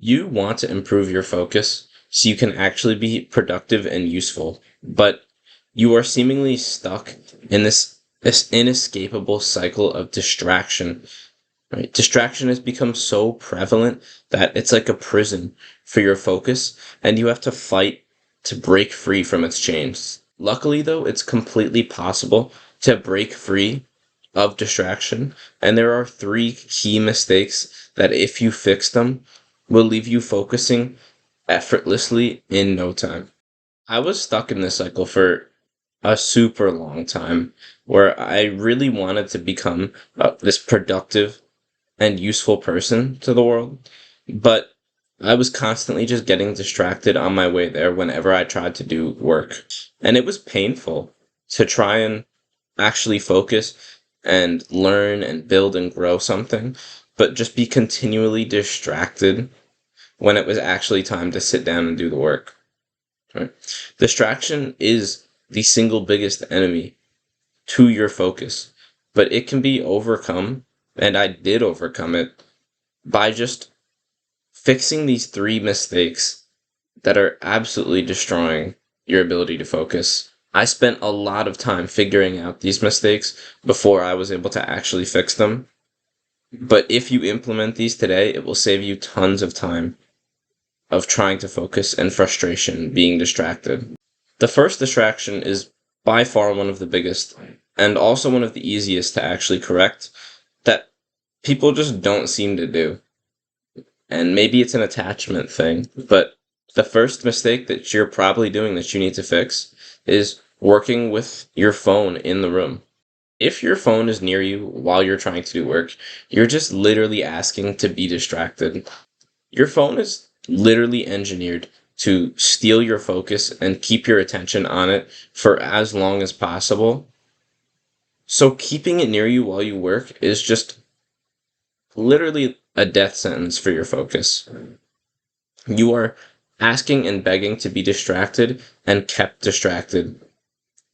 You want to improve your focus so you can actually be productive and useful, but you are seemingly stuck in this inescapable cycle of distraction. Right? Distraction has become so prevalent that it's like a prison for your focus, and you have to fight to break free from its chains. Luckily, though, it's completely possible to break free of distraction, and there are three key mistakes that, if you fix them, will leave you focusing effortlessly in no time. I was stuck in this cycle for a super long time where I really wanted to become this productive and useful person to the world. But I was constantly just getting distracted on my way there whenever I tried to do work. And it was painful to try and actually focus and learn and build and grow something, but just be continually distracted when it was actually time to sit down and do the work. Right? Distraction is the single biggest enemy to your focus, but it can be overcome, and I did overcome it by just fixing these three mistakes that are absolutely destroying your ability to focus. I spent a lot of time figuring out these mistakes before I was able to actually fix them. But if you implement these today, it will save you tons of time of trying to focus and frustration being distracted. The first distraction is by far one of the biggest and also one of the easiest to actually correct that people just don't seem to do. And maybe it's an attachment thing, but the first mistake that you're probably doing that you need to fix is working with your phone in the room. If your phone is near you while you're trying to do work, you're just literally asking to be distracted. Your phone is literally engineered to steal your focus and keep your attention on it for as long as possible. So keeping it near you while you work is just literally a death sentence for your focus. You are asking and begging to be distracted and kept distracted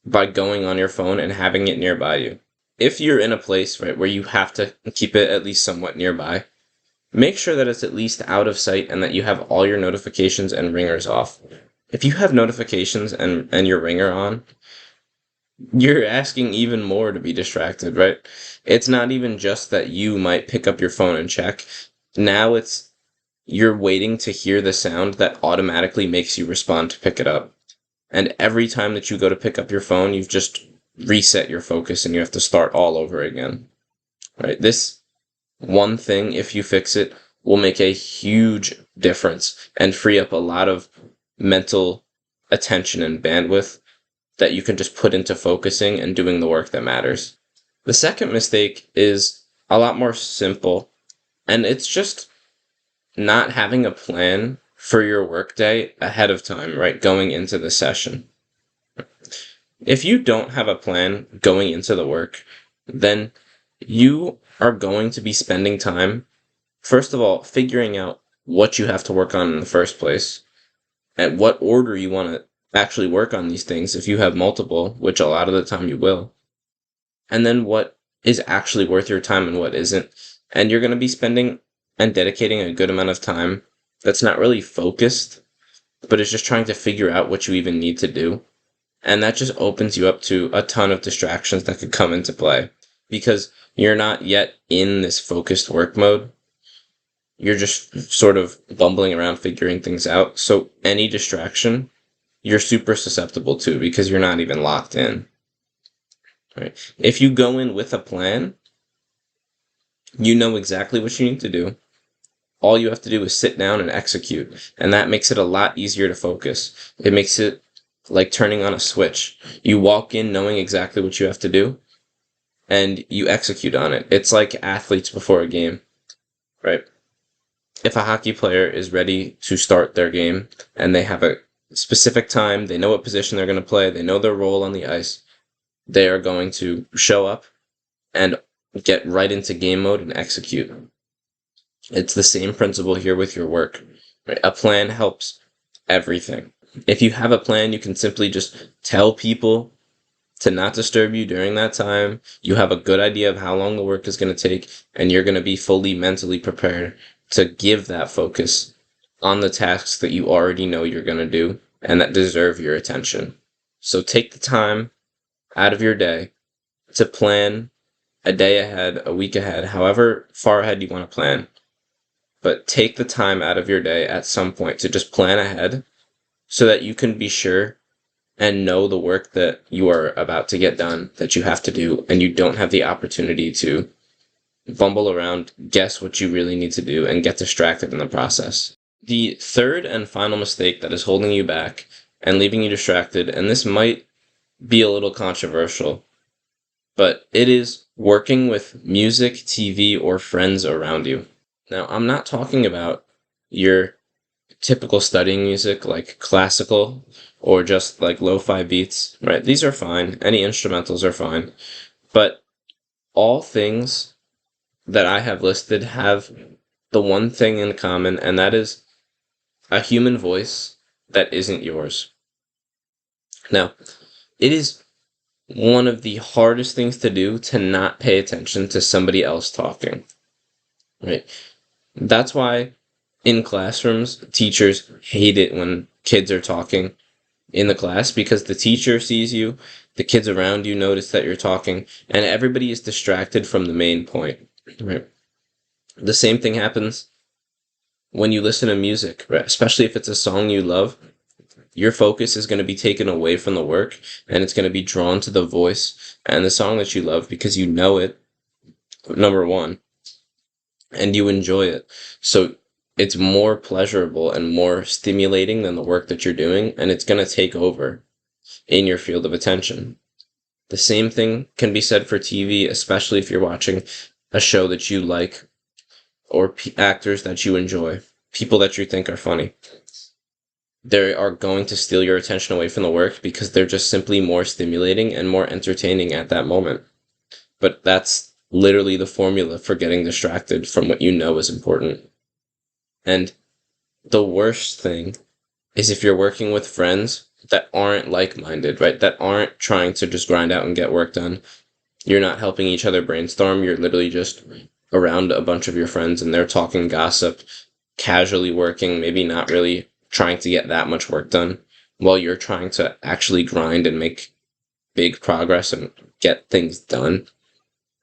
by going on your phone and having it nearby you. If you're in a place, right, where you have to keep it at least somewhat nearby, make sure that it's at least out of sight and that you have all your notifications and ringers off. If you have notifications and your ringer on, you're asking even more to be distracted, right? It's not even just that you might pick up your phone and check. Now it's you're waiting to hear the sound that automatically makes you respond to pick it up. And every time that you go to pick up your phone, you've just reset your focus and you have to start all over again. Right? This one thing, if you fix it, will make a huge difference and free up a lot of mental attention and bandwidth that you can just put into focusing and doing the work that matters. The second mistake is a lot more simple, and it's just not having a plan for your workday ahead of time, right? Going into the session. If you don't have a plan going into the work, then you are going to be spending time, first of all, figuring out what you have to work on in the first place, and what order you want to actually work on these things if you have multiple, which a lot of the time you will. And then what is actually worth your time and what isn't. And you're going to be spending and dedicating a good amount of time that's not really focused, but is just trying to figure out what you even need to do. And that just opens you up to a ton of distractions that could come into play because you're not yet in this focused work mode. You're just sort of bumbling around figuring things out. So any distraction, you're super susceptible to because you're not even locked in. Right? If you go in with a plan, you know exactly what you need to do. All you have to do is sit down and execute. And that makes it a lot easier to focus. It makes it like turning on a switch. You walk in knowing exactly what you have to do and you execute on it. It's like athletes before a game, right? If a hockey player is ready to start their game and they have a specific time, they know what position they're going to play, they know their role on the ice, they are going to show up and get right into game mode and execute. It's the same principle here with your work. Right? A plan helps everything. If you have a plan, you can simply just tell people to not disturb you during that time. You have a good idea of how long the work is going to take, and you're going to be fully mentally prepared to give that focus on the tasks that you already know you're going to do and that deserve your attention. So take the time out of your day to plan a day ahead, a week ahead, however far ahead you want to plan. But take the time out of your day at some point to just plan ahead so that you can be sure and know the work that you are about to get done, that you have to do, and you don't have the opportunity to bumble around, guess what you really need to do, and get distracted in the process. The third and final mistake that is holding you back and leaving you distracted, and this might be a little controversial, but it is working with music, TV, or friends around you. Now, I'm not talking about your typical studying music like classical or just like lo-fi beats, right? These are fine. Any instrumentals are fine. But all things that I have listed have the one thing in common, and that is a human voice that isn't yours. Now, it is one of the hardest things to do to not pay attention to somebody else talking, right? That's why in classrooms, teachers hate it when kids are talking in the class because the teacher sees you, the kids around you notice that you're talking, and everybody is distracted from the main point, right? The same thing happens when you listen to music, right? Especially if it's a song you love. Your focus is going to be taken away from the work and it's going to be drawn to the voice and the song that you love because you know it, number one, and you enjoy it. So it's more pleasurable and more stimulating than the work that you're doing, and it's going to take over in your field of attention. The same thing can be said for TV, especially if you're watching a show that you like or actors that you enjoy, people that you think are funny. They are going to steal your attention away from the work because they're just simply more stimulating and more entertaining at that moment. But that's literally the formula for getting distracted from what you know is important. And the worst thing is if you're working with friends that aren't like-minded, right? That aren't trying to just grind out and get work done. You're not helping each other brainstorm. You're literally just around a bunch of your friends and they're talking gossip, casually working, maybe not really trying to get that much work done while you're trying to actually grind and make big progress and get things done.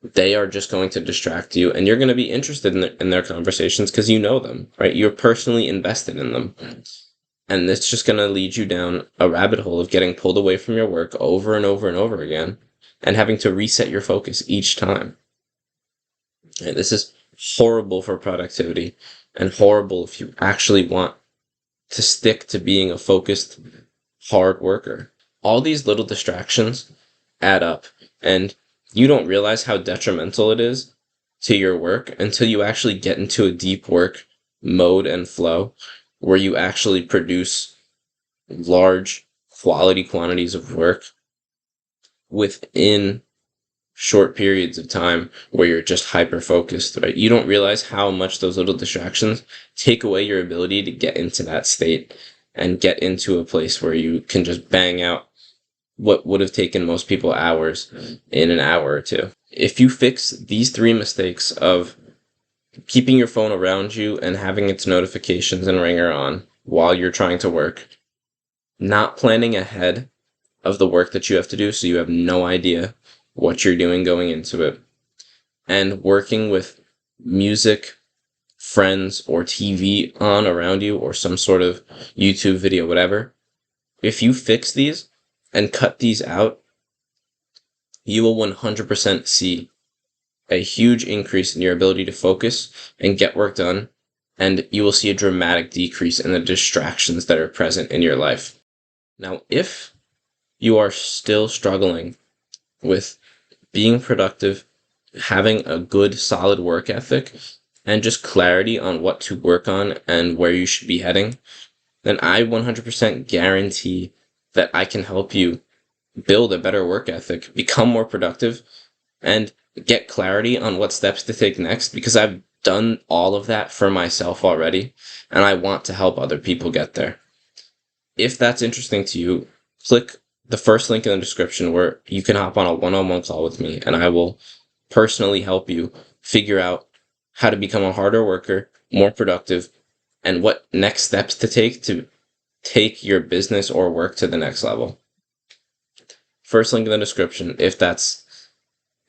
They are just going to distract you and you're going to be interested in their conversations because you know them, right? You're personally invested in them. And it's just going to lead you down a rabbit hole of getting pulled away from your work over and over and over again and having to reset your focus each time. And this is horrible for productivity and horrible if you actually want to stick to being a focused, hard worker. All these little distractions add up, and you don't realize how detrimental it is to your work until you actually get into a deep work mode and flow where you actually produce large quality quantities of work within short periods of time where you're just hyper focused, right? You don't realize how much those little distractions take away your ability to get into that state and get into a place where you can just bang out what would have taken most people hours in an hour or two. If you fix these three mistakes of keeping your phone around you and having its notifications and ringer on while you're trying to work, not planning ahead of the work that you have to do so you have no idea what you're doing going into it, and working with music, friends, or TV on around you, or some sort of YouTube video, whatever, if you fix these and cut these out, you will 100% see a huge increase in your ability to focus and get work done, and you will see a dramatic decrease in the distractions that are present in your life. Now, if you are still struggling with being productive, having a good, solid work ethic, and just clarity on what to work on and where you should be heading, then I 100% guarantee that I can help you build a better work ethic, become more productive, and get clarity on what steps to take next, because I've done all of that for myself already, and I want to help other people get there. If that's interesting to you, click the first link in the description where you can hop on a one-on-one call with me, and I will personally help you figure out how to become a harder worker, more productive, and what next steps to take your business or work to the next level. First link in the description if that's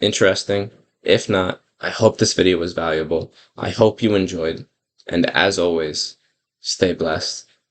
interesting. If not, I hope this video was valuable. I hope you enjoyed. And as always, stay blessed.